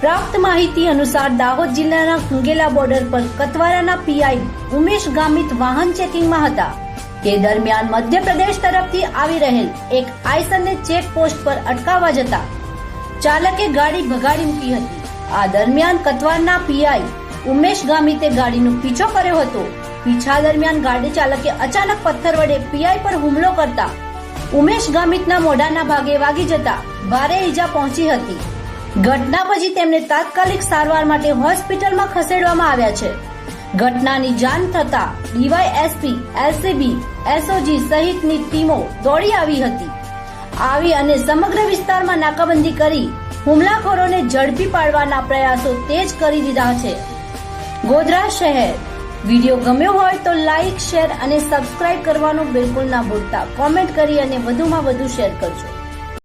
પ્રાપ્ત માહિતી અનુસાર દાહોદ જિલ્લાના ખુંગેલા બોર્ડર પર કતવારાના પીઆઈ ઉમેશ ગામિત વાહન ચેકિંગમાં હતા। તે દરમિયાન મધ્યપ્રદેશ તરફથી આવી રહેલ એક આઈસરને ચેક પોસ્ટ પર અટકાવવા જતા ચાલકે ગાડી ભગાડી મૂકી હતી। આ દરમિયાન કતવારના પીઆઈ ઉમેશ ગામિતે ગાડીનો પીછો કર્યો હતો। પીછા દરમિયાન ગાડી ચાલકે અચાનક પથ્થર વડે પીઆઈ પર હુમલો કરતા ઉમેશ ગામિતના મોઢાના ભાગે વાગી જતા ભારે ઈજા પહોંચી હતી। ઘટના પછી તેમને તાત્કાલિક સારવાર માટે હોસ્પિટલમાં ખસેડવામાં આવ્યા છે। ઘટનાની જાણ થતા ડીવાયએસપી, એલસીબી, એસઓજી સહિતની ટીમો દોડી આવી હતી। અને સમગ્ર વિસ્તારમાં નાકાબંધી કરી હુમલાખોરોને ઝડપી પાડવાના પ્રયાસો તેજ કરી દીધા છે। ગોધરા શહેર વિડીયો ગમ્યો હોય તો લાઇક, શેર અને સબસ્ક્રાઇબ કરવાનું બિલકુલ ના ભૂલતા। કોમેન્ટ કરી અને વધુમાં વધુ શેર કરજો।